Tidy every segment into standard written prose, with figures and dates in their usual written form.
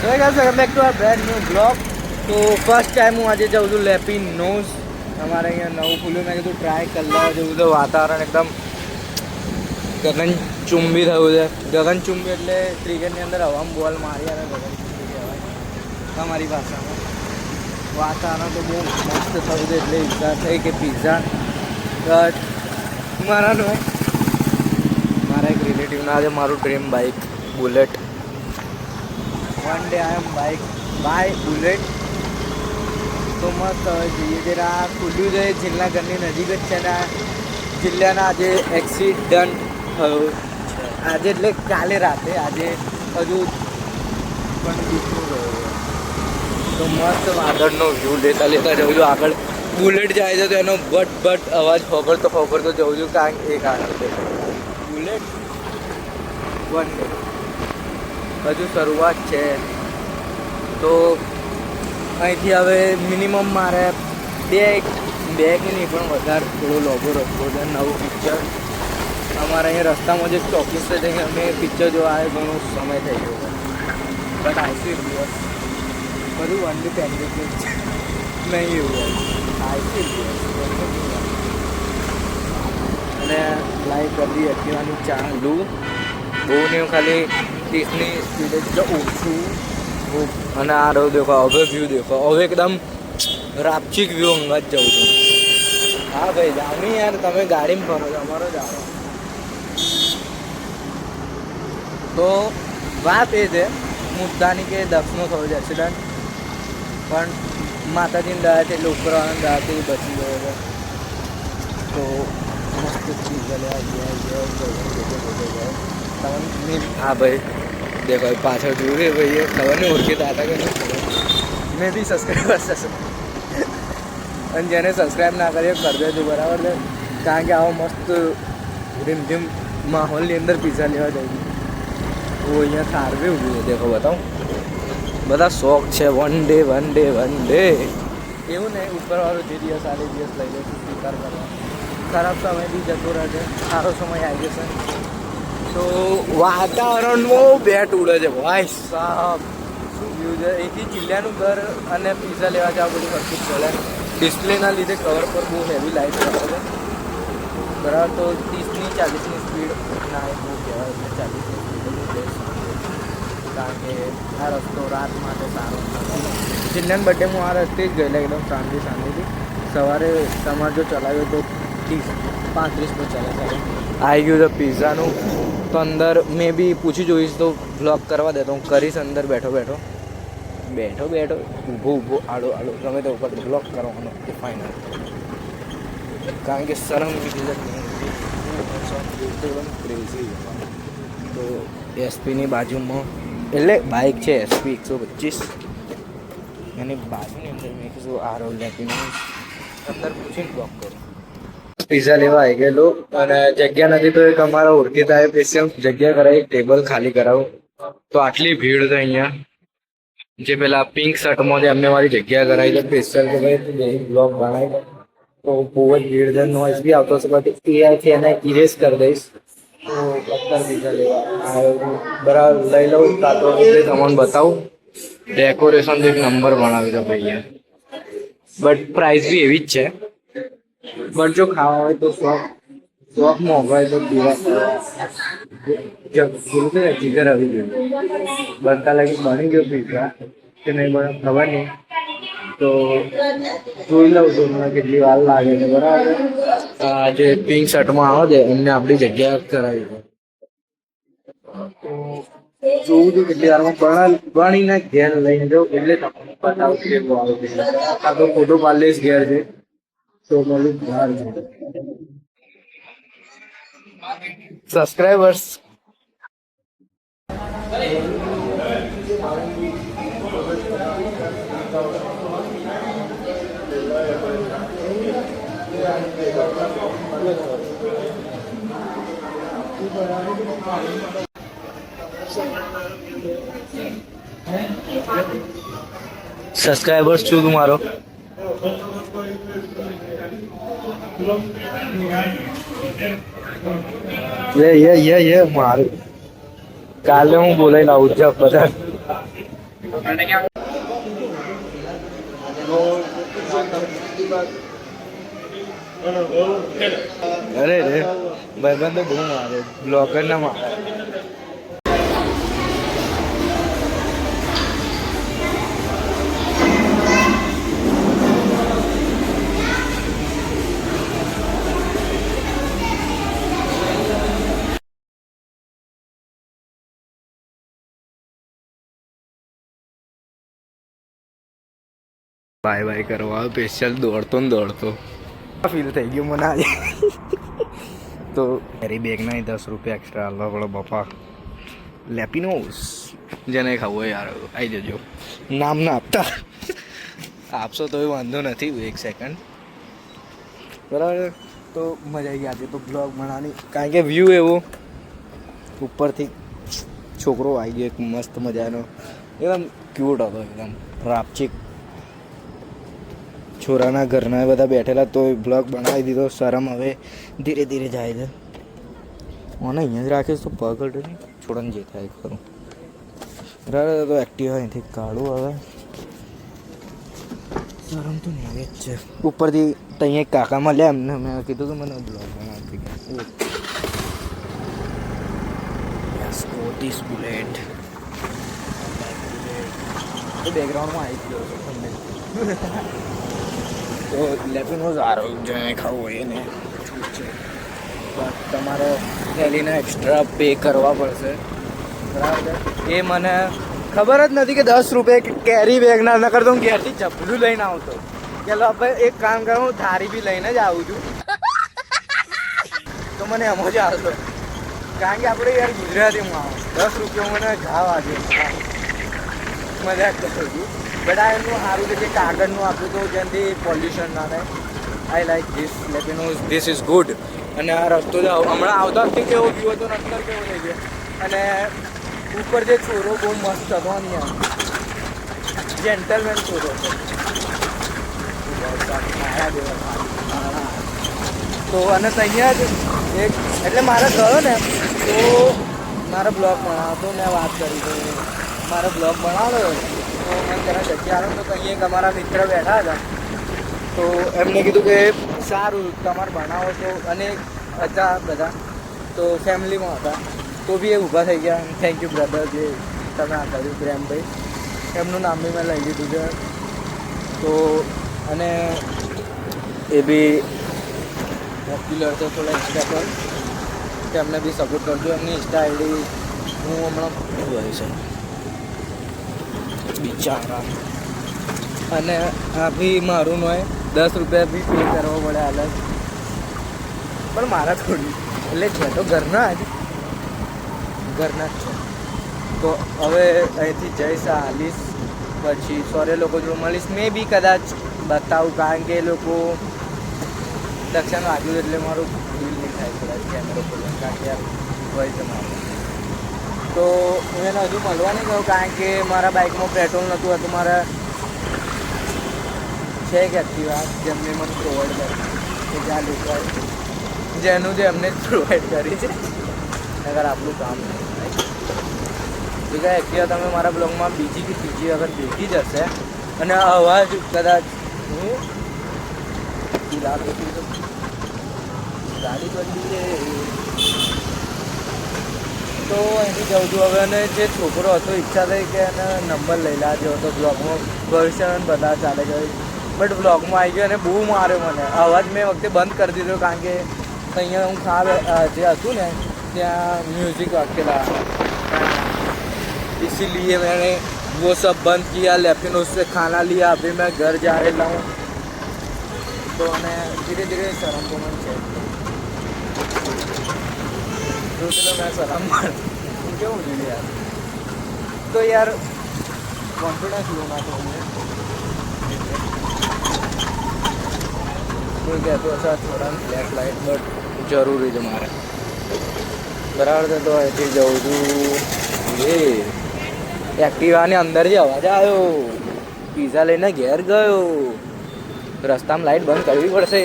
So guys, welcome back to our brand new vlog. તો first time હું આજે જાઉં છું લેપી નોઝ. અમારે અહીંયા નવું ખુલ્યું, મેં કીધું ટ્રાય કરી લેવા જેવું છે. વાતાવરણ એકદમ ગગનચુંબી થયું છે. ગગનચુંબી એટલે ક્રિકેટની અંદર હવામાં બોલ મારી અને ગગનચુંબી કહેવાય તમારી ભાષામાં. વાતાવરણ તો બહુ મસ્ત થયું છે એટલે ઈચ્છા થઈ કે પિઝા મારાનું હોય. મારા એક રિલેટિવના આજે મારું dream bike Bullet. One day I am buy Bullet. તો મસ્ત હવે જઈએ જરા. ખુલ્યું છે જિલ્લા ઘરની નજીક જ છે ને. જિલ્લાના આજે એક્સિડન્ટ થયો આજે એટલે કાલે રાતે. આજે હજુ પણ દીકરું રહ્યો. તો મસ્ત વાદળનો વ્યૂ લેતા લેતા જઉં છું આગળ. બુલેટ જાય છે તો એનો બટ અવાજ ફોગરતો જઉં છું. કારણ કે એક આગળ છે બુલેટ. વન ડે હજુ શરૂઆત છે. તો અહીંથી હવે મિનિમમ મારે બે કે નહીં પણ વધારે થોડો લોગો રસ્તો છે. નવું પિક્ચર અમારે અહીંયા રસ્તામાં જે સ્ટોકીસ છે ત્યાં અમે પિક્ચર જોવા આવે ઘણો સમય થઈ ગયો છે. બટ આઈસી દિવસ બધું વન ડે પેન્ડિંગ છે નહીં એવું આઈસી દિવસ. અને લાઈક કરી એક્ટિવાની ચાલુ બહુ નહીં, ખાલી 30ની સ્પીડે ઓછું. અને આ રહ્યો દેખો, હવે વ્યૂ દેખો. હવે એકદમ રાપચીક વ્યૂ અંગત જવું છું. હા ભાઈ જાઓ નહીં યાર, તમે ગાડીમાં ફરો છો, અમારો જાઓ. તો વાત એ છે મુદ્દાની કે દક્ષનો થયો છે એક્સિડન્ટ, પણ માતાજીની દયાથી એટલે ઉપરવાળાની દયાથી બચી ગયો છે. તો મસ્ત ચીજ હા ભાઈ દેખો પાછળ જોયું ભાઈ. ખબર નહીં ઓળખીતા હતા કે મેં બી સબસ્ક્રાઈબર્સ હશે. અને જેને સબસ્ક્રાઈબ ના કરીએ કરી દેજો બરાબર છે. કારણ કે આવો મસ્ત રીમઝીમ માહોલની અંદર પિઝા લેવા જઈએ. તો અહીંયા થારવી ઊભી છે દેખો, બતાવું. બધા શોખ છે વન ડે એવું નહીં. ઉપરવાળો જે દિવસ આ દિવસ લઈ લે સ્વીકાર કરવા. ખરાબ સમય બી જતો રહે છે, સારો સમય આવી જશે. તો વાતાવરણમાં બેટ ઉડે છે ભાઈ સાહેબ. શું વ્યૂ છે. એથી જિલ્લાનું ઘર અને પિઝા લેવા જવા બધું સરખું ચાલે. ડિસ્પ્લેના લીધે કવર પર બહુ હેવી લાઇટ આવે છે બરાબર. તો 30ની 40ની સ્પીડ ના એ બહુ કહેવાય. 40ની સ્પીડ બેસ્ટ. કારણ કે આ રસ્તો રાત માટે સારો નથી. જિલ્લાના બર્થડે હું આ રસ્તે જ ગયેલા એકદમ શાંતિથી. સવારે તમારે જો ચલાવ્યો તો 30-35 પર ચાલે. આવી ગયું છે પિઝાનું. તો અંદર મેં બી પૂછી જોઈશ તો બ્લોગ કરવા દે તો હું કરીશ. અંદર બેઠો ઊભો આડો ગમે તે ઉપર બ્લોગ કરવાનો એ ફાઇનલ. કારણ કે શરમ બી ક્રેઝી. તો એસપીની બાજુમાં એટલે બાઇક છે એસપી 125. એની બાજુની અંદર મેં કીધું આરો લેપીને અંદર પૂછીને બ્લોગ કરું. પિઝા લેવા આવી ગયેલો અને જગ્યા નથી તો એક અમારા ઓળખીતા સ્પેશિયલ જગ્યા કરાવી, ટેબલ ખાલી કરાવું. તો આટલી ભીડ છે અહીંયા. જે પેલા પિંક શર્ટમાં એમને મારી જગ્યા કરાવી છે સ્પેશિયલ કે ભાઈ બ્લોગ બનાવી. તો બહુ જ ભીડ છે. નોઇઝ બી આવતો હશે બટ એઆઈથી એને ઇરેઝ કરી દઈશ. તો અત્યારે પિઝા લેવા આવ્યો બરાબર. લઈ લઉં કાં તો તમને બતાવું. ડેકોરેશન એક નંબર બનાવી દો ભાઈ. બટ પ્રાઇસ બી એવી જ છે. બટ જો ખાવા હોય તો શોખ મોંઘો હોય તો પીવા જીગર આવી ગયું. બનતા લાગે બની ગયો પિઝા કે નહીં બને ખબર નહીં. તો જોઈ લઉં તો મને કેટલી વાર લાગે છે બરાબર. જે પિંક શર્ટમાં આવે છે એમને આપણી જગ્યા કરાવી છે. તો જોવું છું કેટલી વારમાં બનીને ઘેર લઈને જાઉં એટલે તમને બતાવું કેવું આવે છે. આ તો ફોટો પાડી લઈશ ઘેર છે તો મળું બહાર સબસ્ક્રાઈબર્સ. સબસ્ક્રાઈબર્સ છું તમારો. મારું કાલે હું બોલાઈ લાવું છું બધા. અરે રે ભાઈબંધ તો બહુ મારે બ્લોગર ના મારે. બાય બાય કરવા સ્પેશિયલ દોડતો ને દોડતો ફીલ થઈ ગયું મને આજે. તો મારી બેગના 10 રૂપિયા એક્સ્ટ્રા હાલવા પડે બાપા. લેપિનોસ જેને ખાવું યાર આવી જજો. નામ ના આપતા આપશો તો વાંધો નથી. એક સેકન્ડ બરાબર. તો મજા આવી આજે તો બ્લોગ બનાવવાની, કારણ કે વ્યૂ એવો ઉપરથી છોકરો આવી ગયો એક મસ્ત મજાનો, એકદમ ક્યુટ હતો, એકદમ રાપચીક. છોરાના ઘરના બધા બેઠેલા તો બ્લોગ બનાવી દીધો. શરમ હવે ધીરે ધીરે જાય છે. મને અહીંયા જ રાખીશ તો પગ અડે નહીં, છોડને જે થાય ખરું. બરાબર. તો એક્ટિવ અહીંથી કાઢું હવે. શરમ તો નહીં આવે જ છે. ઉપરથી ત્યાં એક કાકા મળ્યા, એમને મેં કીધું કે મને બ્લોગ બનાવતી સ્કોટિશ બુલેટ બેકગ્રાઉન્ડમાં આવી ગયો છે તમને. તો લેપિનો સારો જેને ખાવું હોય એને છૂટ છે, બટ તમારે થેલીને એક્સ્ટ્રા પે કરવા પડશે. બરાબર. એ મને ખબર જ નથી કે 10 રૂપિયા કેરી બેગના ન કરતો. હું ઘેરથી ચપલું લઈને આવતો કે લો ભાઈ એક કામ કરો, હું થારી બી લઈને જ આવું છું. તો મને એમ જ આવતો, કારણ કે આપણે યાર ગુજરાતીમાં 10 રૂપિયા મને ઘા વાગે. મજાક કરું છું, બટ આ એમનું સારું છે કે કાગળનું આપ્યું તો જેનાથી પોલ્યુશન ના થાય. આઈ લાઈક ધીસ લેપિનોઝ, ધીસ ઇઝ ગુડ. અને આ રસ્તો હમણાં આવતા વખતે કેવો વ્યૂ હતો, નક્કર કેવો થઈ ગયો. અને ઉપર જે છોરો બહુ મસ્ત હતો ને યાર, જેન્ટલમેન છોરો હતો. તો અને અહીંયા જ એક એટલે મારે ગયો ને તો મારા બ્લોગ બનાવતો, મેં વાત કરી તો મારો બ્લોગ બનાવ્યો તો મેં તેના જગ્યા આવ્યો તો અહીંયા એક અમારા મિત્ર બેઠા હતા. તો એમને કીધું કે સારું તમારે બનાવો તો, અને હતા બધા તો ફેમિલીમાં હતા તો બી એ ઊભા થઈ ગયા. થેન્ક યુ બ્રધર જે તમે આ કર્યું, પ્રેમભાઈ એમનું નામ બી મેં લઈ લીધું છે. તો અને એ બી પોપ્યુલર છે થોડા ઇન્સ્ટા પર, તેમને બી સપોર્ટ કરજો. એમની ઇન્સ્ટા આઈડી હું હમણાં હોય છે બિચારા. અને આ બી મારું હોય 10 રૂપિયા બી પે કરવા પડે અલગ, પણ મારા થોડી એટલે છે તો ઘરના જ છે. તો હવે અહીંથી જઈશ હાલીશ, પછી સોરે લોકો જો મળીશ મે બી કદાચ બતાવું, કારણ કે એ લોકો દક્ષિણ વાગ્યું એટલે મારું ફીલ નહીં થાય કદાચ કેમેરો ખોલવાનું, કારણ કે યાર હોય છે મારું. તો હું એને હજુ મળવા નહીં ગયો, કારણ કે મારા બાઇકમાં પેટ્રોલ નહોતું હતું. મારા છે એક એક્ટિવા જેમને મને પ્રોવાઈડ કરી કે જ્યાં લોકો જેનું જે એમને જ પ્રોવાઈડ કરી છે. અગર આપણું કામ નહીં થાય તો એક્ટિવા તમે મારા બ્લોગમાં બીજી કે ત્રીજી અગર દેખી જશે અને અવાજ કદાચ ગાડી બદલી છે તો અહીંથી જાઉં છું હવે. અને જે છોકરો હતો ઈચ્છા થઈ કે એને નંબર લઈ લાવ્યો હતો બ્લોગમાં, ભવિષ્ય બધા ચાલે ગયો, બટ બ્લોગમાં આવી ગયો અને બહુ માર્યો મને. અવાજ મેં વખતે બંધ કરી દીધો, કારણ કે અહીંયા હું જે હતું ને ત્યાં म्यूजिक वाकेला, इसीलिए मैंने वो सब बंद किया. लेकिन उससे खाना लिया. अभी मैं घर जा रहा हूँ. तो मैं धीरे धीरे शर्म को मन છે दूसरे मैं शर्म मार क्यों मुझे यार. तो यार कॉन्फिडेंस लो ना तो कोई कहते ऐसा थोड़ा फ्लैश लाइट बट જરૂરી છે મારે. બરાબર છે. તો અહીંથી જઉં છું. એ એક્ટિવાની અંદર જે અવાજ આવ્યો, પીઝા લઈને ઘેર ગયો. રસ્તામાં લાઈટ બંધ કરવી પડશે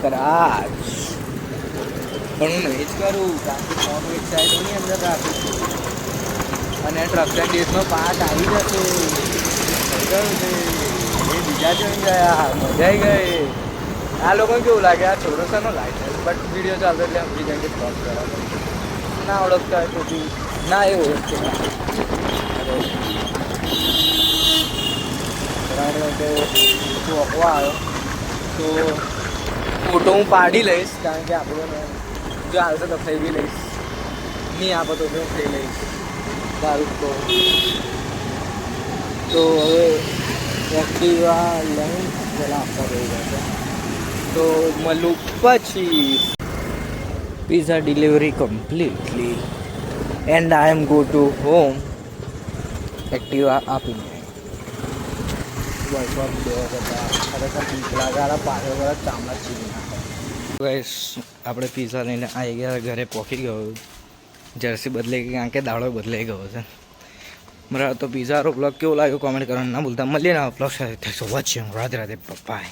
કદાચ, પણ હું નહીં જ કરું, કારણ કે ફોન એક સાઈડની અંદર રાખું છું. અને ટ્રક એન્ડ ડેઝનો પાર્ટ આવી જશે. થઈ ગયું છે એ બીજા જોઈ ગયા, મજા આવી ગઈ. આ લોકોને કેવું લાગે આ છોકરો શાનો લાઈટ છે, બટ વિડીયો ચાલતો એટલે સમજી જાય કે ક્રોસ કરાવે. ના ઓળખતા હોય તો બી ના એ ઓળખશે ચોકવા આવ્યો તો ફોટો હું પાડી લઈશ, કારણ કે આપણને જો આવશે તો થઈ બી લઈશ, નહીં આપો તો હું થઈ લઈશ દારૂ. તો હવે એક્ટિવા લઈને પહેલાં આપવા રહી જશે તો મળું પછી. Pizza delivery completely and I am go to home. Activa આપીને બસ ખરેખર પીઝા ગાળા પાછળ વાળા ચામડા ચીરી નાખે. ગાઈસ આપણે પીઝા લઈને આવી ગયા, ઘરે પહોંચી ગયો. જર્સી બદલાઈ ગઈ કારણ કે દાડો બદલાઈ ગયો છે. બરાબર, તો પીઝાનો બ્લોગ કેવો લાગ્યો કોમેન્ટ કરવાનું ના ભૂલતા. મળીએ ને બ્લોગ સાથે. વોચિંગ. રાધે રાધે. બાય.